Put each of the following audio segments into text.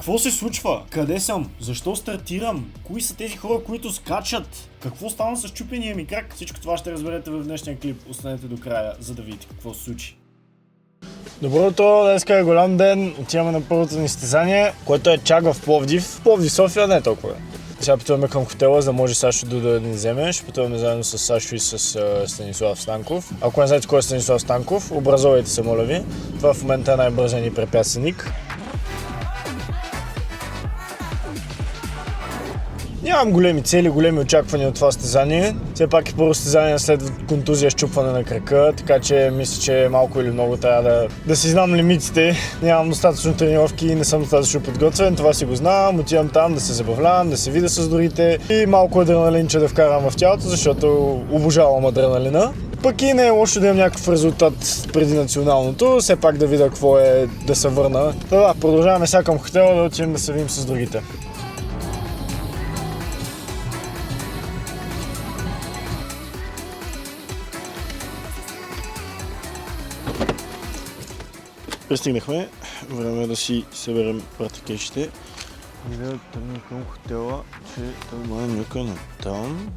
Какво се случва? Къде съм? Защо стартирам? Кои са тези хора, които скачат? Какво стана с чупения ми крак? Всичко това ще разберете в днешния клип. Останете до края, за да видите какво се случи. Добро утро, днеска е голям ден. Отиваме на първото ни състезание, което е чак в Пловдив. Пловдив, София не е толкова. Сега пътуваме към хотела, за да може Сашо да ни вземе. Ще пътуваме заедно с Сашо и с Станислав Станков. Ако не знаете кой е Станислав Станков, образовайте се, моля ви. Това в момента е най-бързен ни препятственик. Нямам големи цели, големи очаквания от това състезание. Все пак е първо състезание след контузия, счупване на крака, така че мисля, че малко или много трябва да си знам лимитите. Нямам достатъчно тренировки и не съм достатъчно подготвен, това си го знам. Отивам там да се забавлявам, да се видя с другите и малко адреналинче да вкарам в тялото, защото обожавам адреналина. Пък и не е лошо да имам някакъв резултат преди националното, все пак да видя какво е да се върна. Да, продължаваме сега към хотела да отидем да се видим с другите. Пристигнахме, време е да си съберем партикешите и да тръгнем към хотела, че това е някъде на там.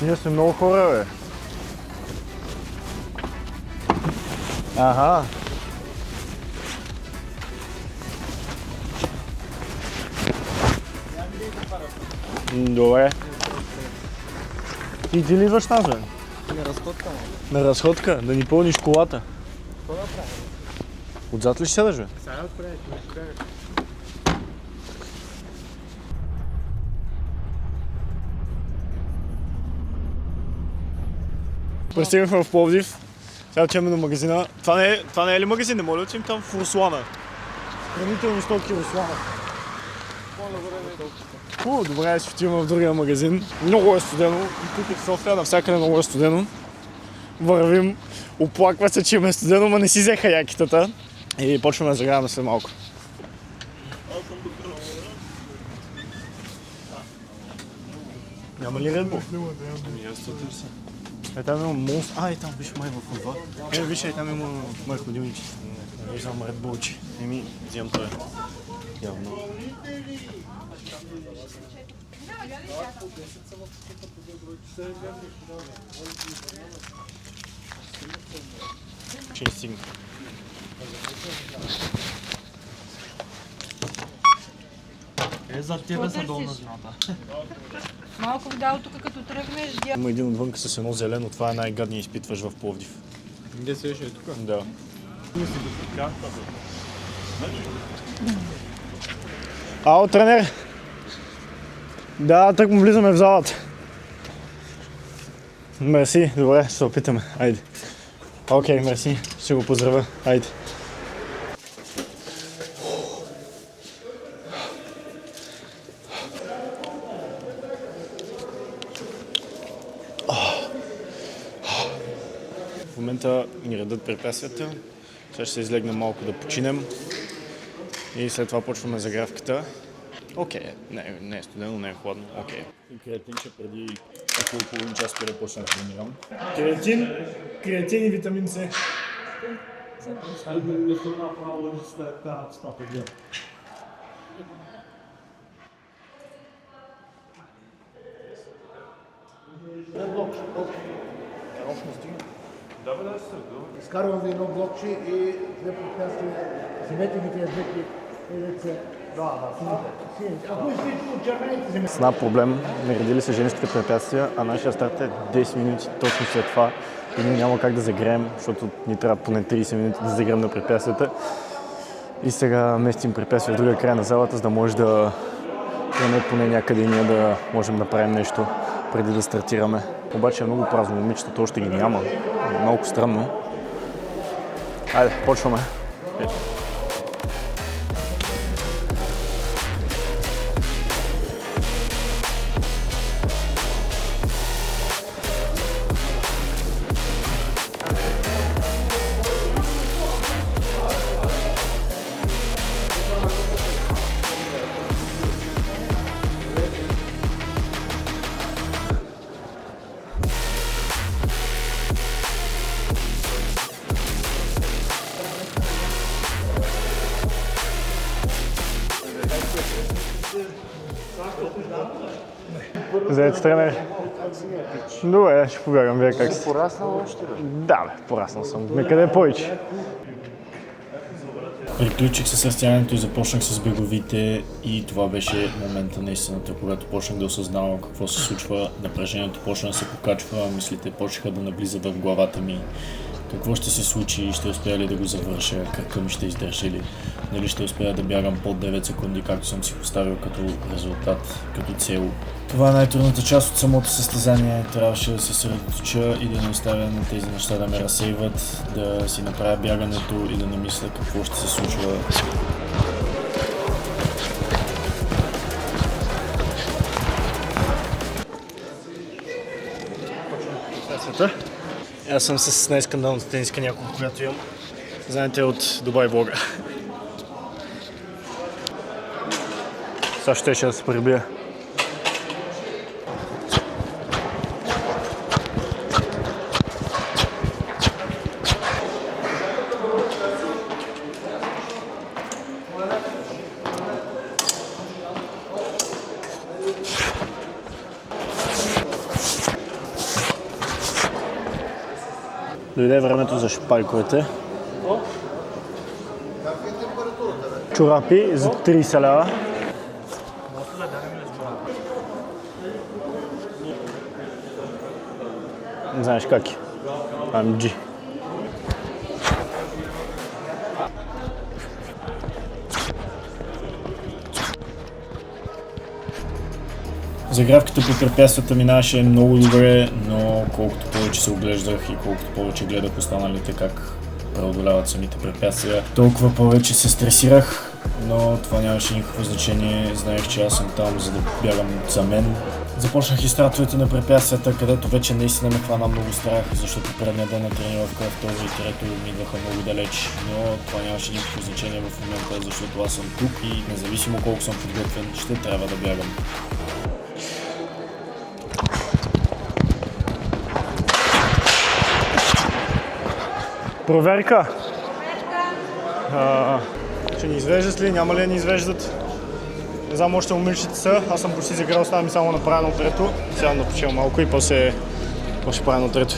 Ние сме много хора, бе. Аха. Добре. И ти ли идваш нас, бе? На разходка, На разходка? Да ни пълниш колата? Какво да правим? Отзад ли ще седаш, бе? Сега отпред, не спрягаш. Пристигнахме в Пловдив. Сега отиваме до магазина. Това не е ли магазин? Не моля да отидем там в Руслана. Хранителни стоки Руслана. Добре, ще отиваме в другия магазин. Много е студено. И тук в София навсякъде много е студено. Вървим, оплаква се, че им е студено, но не си взеха якитата. И почваме да загряваме след малко. Няма ли Red Bull? Там има монстр. Там виж май в това. Виж, там има май ходилниче. Не виждам Red Bull-че. Взимам това. Явно. Ще ни стигне. За тебе са долна зната. Малко видео тук като тръгнеш. Има един отвънка с едно зелено, това е най-гадния изпитваш в Пловдив. Где се е тук? Да. Ало, тренер! Да, тък му влизаме в залата. Мерси, добре, ще се опитаме. Айде. Окей, мерси, ще го поздравя. Айде. В момента ни редат препятствията. Сега ще се излегнем малко да починем. И след това почваме загрявката. Окей, не е студено, не е хладно, окей. Креатинче преди около половин час преди да почна да тренирам. Креатин и витамин С. Изкарвам ви едно блокче и две препятствия. Вземете ми тези две деца. С една проблем, наредили се женските препятствия, а нашия старт е 10 минути точно след това. И ние няма как да загреем, защото ни трябва поне 30 минути да загреем на препятствията. И сега местим препятствия в другия край на залата, за да може да имаме поне някъде и ние да можем да правим нещо преди да стартираме. Обаче е много празно, момичетата още ги няма. Много странно. Айде, почваме. Заед тренер. Добре, ще повярвам, вие как си? Пораснал още ли? Да, бе, пораснал съм. Къде е повече? Приключих с разтягането и започнах с беговите и това беше момента на истината, когато почнах да осъзнавам какво се случва, напрежението почна да се покачва, мислите почнаха да навлизат в главата ми. Какво ще се случи, ще успея ли да го завърша, кръка ми ще издържи ли, дали ще успея да бягам под 9 секунди, както съм си поставил като резултат, като цел. Това е най-трудната част от самото състезание. Трябваше да се съсредоточа и да не оставя на тези неща да ме разсейват, да си направя бягането и да не мисля какво ще се случва. Аз съм с най-скандалната тениска няколко, която имам. Знаете, от Дубай влога. Сега ще да се прибия. Дойде времето за шпайковете. Чорапи за 30 лева. Не знаеш как е. AMG. Загравката по препятствията минаваше много добре, но колкото повече се оглеждах и колкото повече гледах останалите как преодоляват самите препятствия, толкова повече се стресирах, но това нямаше никакво значение. Знаех, че аз съм там, за да бягам за мен. Започнах и стартовете на препятствията, където вече наистина ме хвана много страх, защото предния ден на тренировка, второ и трето ми идваха много далеч, но това нямаше никакво значение в момента, защото аз съм тук и независимо колко съм подготвен, ще трябва да бягам. Проверка! Ще ни извеждат ли? Няма ли да ни извеждат? Не знам, още момичета са. Аз съм почти заграл, става ми само на правилно трето. Сега да почел малко и после правилно трето.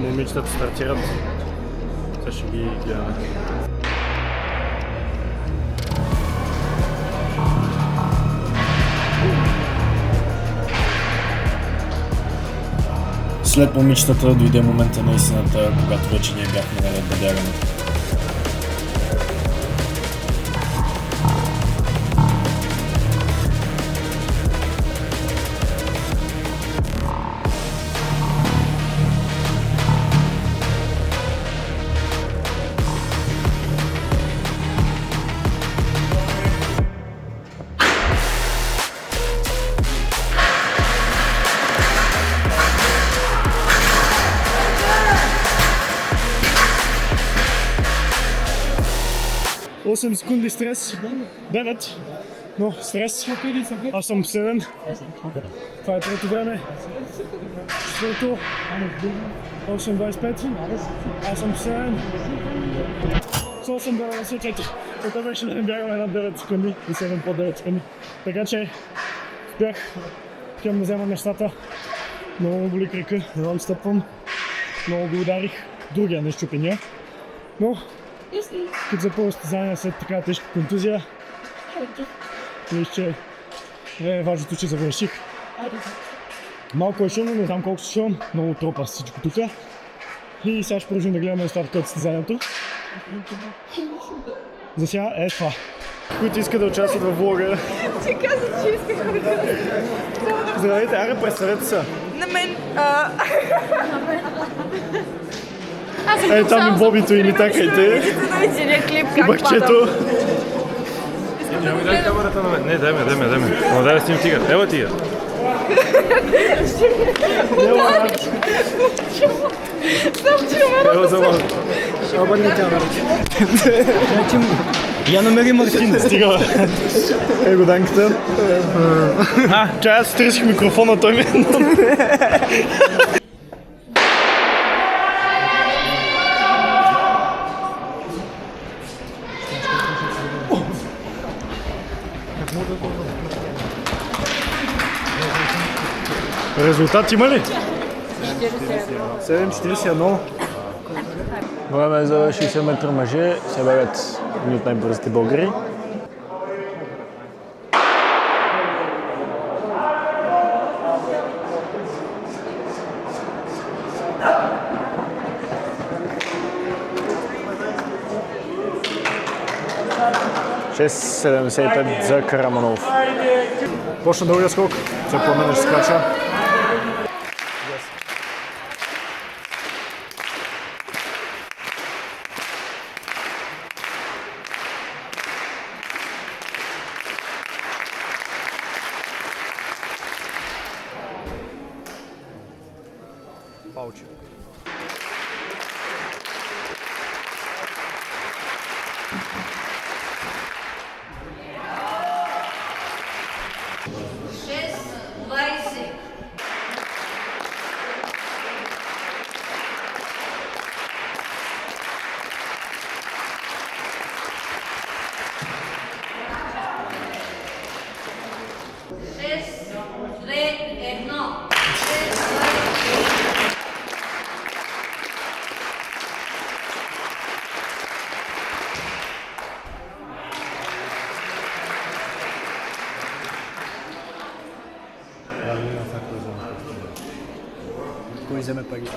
Момичетата стартират. Сега ще ги гледаме. След момичетата дойде момента на истината, когато вече ние бяхме наред да бягаме. Осем секунди стрес. 9. Но стрес. Аз съм 7. Това е трето време. Четвърто. 8.25. Аз съм 7. С 8.94. Това беше да не бягаме над 9 секунди и 7 по 9 секунди. Така че бях да взема нещата. Много ме боли крака, не вам стъпвам. Много го ударих. Другия не щупения. Но като за първо състезание след така тежка контузия, виж, че е важното, че завърших. Малко е шумно, не знам колко се шум, много тропа всичко тук. И сега ще продължим да гледаме остатъка от състезанието. За сега е това. Които искат да участват във влога. Ти каза, че исках да участвам. Здравейте, аре, представете се. На мен... Е, там и Бобито и Митакайте. И бахчето. Дай камерата на мен. Не, дай ме. Ама дай да снимам тигър. Ева тигър. Ева за малко. Обърни камерата. Я намери Мартин. Стига. Е го данката. Чай, аз стресих микрофона, той ми е. Резултат има ли? 7:41. Време е за 60 метра мъже. Се бягат едни от най-бързите българи. Шест 75 за Караманов. Почна дългия скок, се пламенеш скача. Паучи. Кой вземе парите?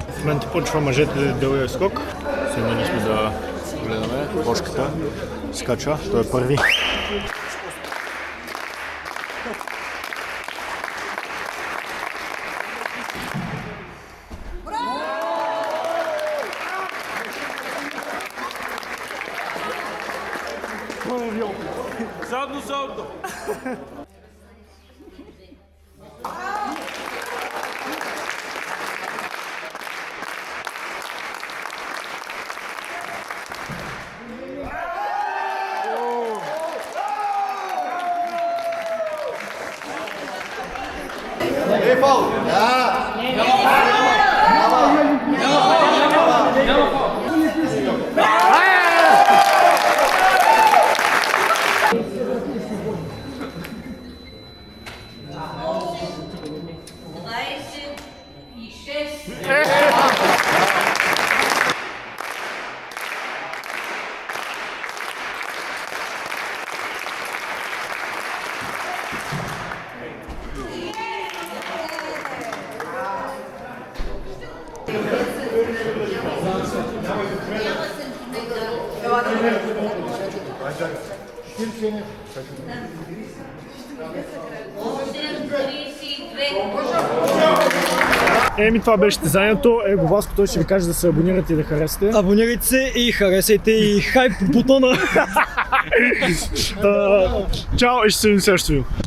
В момента почва мъжете дългия скок. Сега ние сме да гледаме кошката. Скача, той е първи. Задно салто! Еми, това беше състезанието. Его Васко, той ще ви каже да се абонирате и да харесате. Абонирайте се и харесайте и хайп бутона. Чао и ще се видим следващото видео.